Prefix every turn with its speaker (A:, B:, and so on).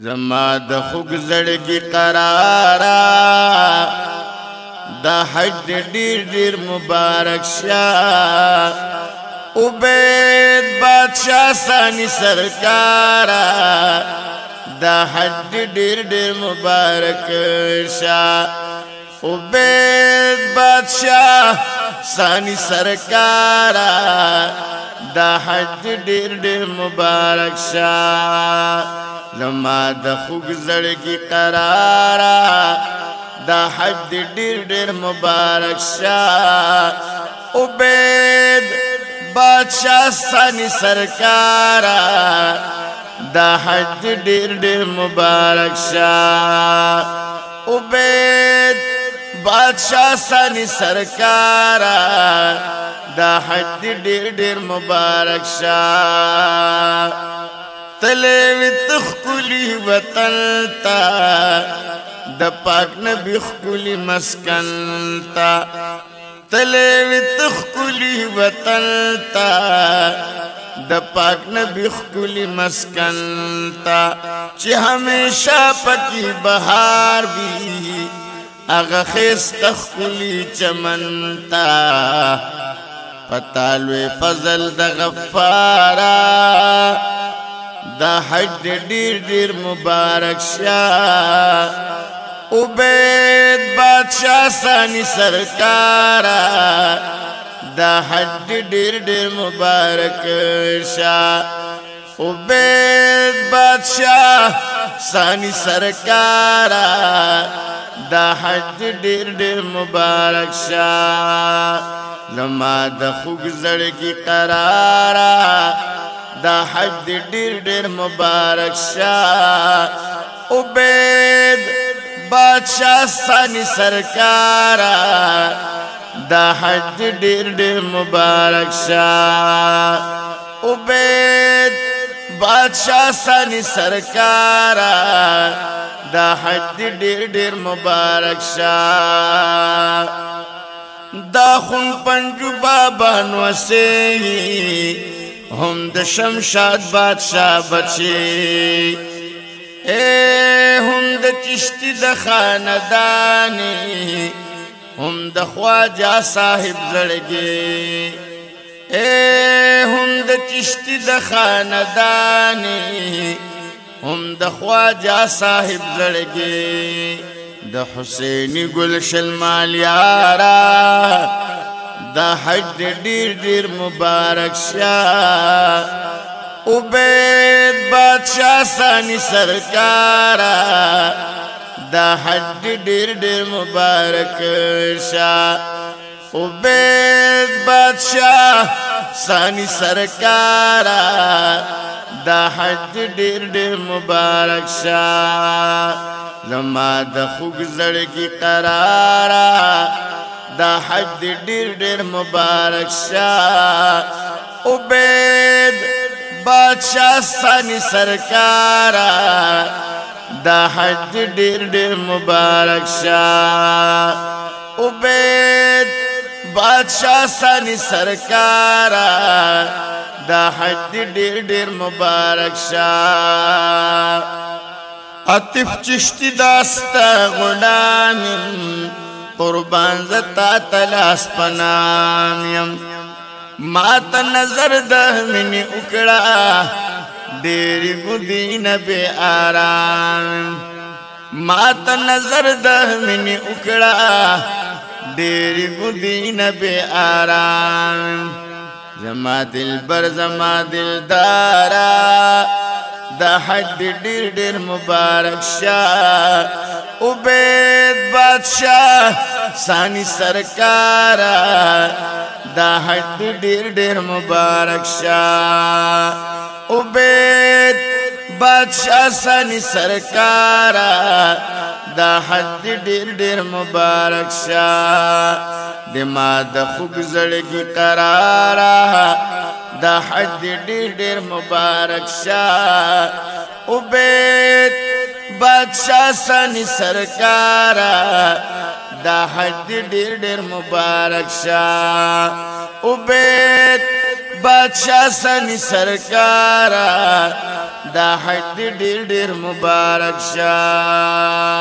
A: زما د خوږ زړګي قرارا دا حج ډیر ډیر مبارک شه عبید بادشاہ ثانی سرکارا دا حج ډیر ډیر مبارک شه عبید بادشاہ ثانی سرکارا دا حج ډیر ډیر مبارک شه زما د خوږ زړګي قرارا دا حج ډیر ډیر مبارک شه عبید بادشاہ ثانی سرکارا دا حج ډیر ډیر مبارک شه عبید بادشاہ ثانی سرکارا دا حج ډیر ډیر مبارک شه تلوی تخکلی وطن تا د پاک نبی خکلی مسکن تا تلوی تخکلی وطن تا د پاک نبی خکلی مسکن تا چی ہمیشہ پکی بہار بھی اغا خیس تخکلی چمن تا پتالوی فضل د غفارا دا حج ډیر ډیر مبارک شه عبید بادشاہ ثانی سرکارا دا حج ډیر ډیر مبارک شه عبید بادشاہ ثانی سرکارا دا حج ډیر ډیر مبارک شه زما د خوږ زړګي قرارا دا حج ډیر ډیر مبارک شه عبید بادشاہ ثانی سرکارا دا حج ډیر ډیر مبارک شه عبید بادشاہ ثانی سرکارا دا حج ډیر ډیر مبارک شه دا خون پنجو بابا نوسه هم د شمشاد بادشاہ بچی هم د چشتی د خاندانی هم د خواجہ صاحب زړګي هم د چشتی د خاندانی هم د خواجہ صاحب زړګي د حسینی گلشن مالیارا دا حج ډیر ډیر مبارک شه عبید بادشاہ ثانی سرکارا دا حج ډیر ډیر مبارک شه عبید بادشاہ ثانی سرکارا دا حج ډیر ډیر مبارک شه زما د خوږ زړګي قرارا دا حج ډیر ډیر مبارک شه عبید بادشاہ ثانی سرکارا دا حج ډیر ډیر مبارک شه عبید بادشاہ ثانی سرکارا دا حج ډیر ډیر مبارک شه عطف چشتی داستا غلامیم قربان زتا تلاس پنامیم مات نظر دہمینی اکڑا دیری گدین بے آرام مات نظر دہمینی اکڑا دیری گدین بے آرام زما دل بر زما دل دارا دا حج ډیر ډیر مبارک شه عبید بادشاہ ثانی سرکارا دا حج ډیر ډیر مبارک شه عبید بادشاہ ثانی سرکارا دا حج ډیر ډیر مبارک شه دما د خوږ زړګي قرارا دا حج ډیر ډیر مبارک شه عبید بادشاہ ثانی سرکارا دا حج ډیر ډیر مبارک شه عبید بادشاہ سنی سرکارا دا حج دی ډیر ډیر مبارک شاه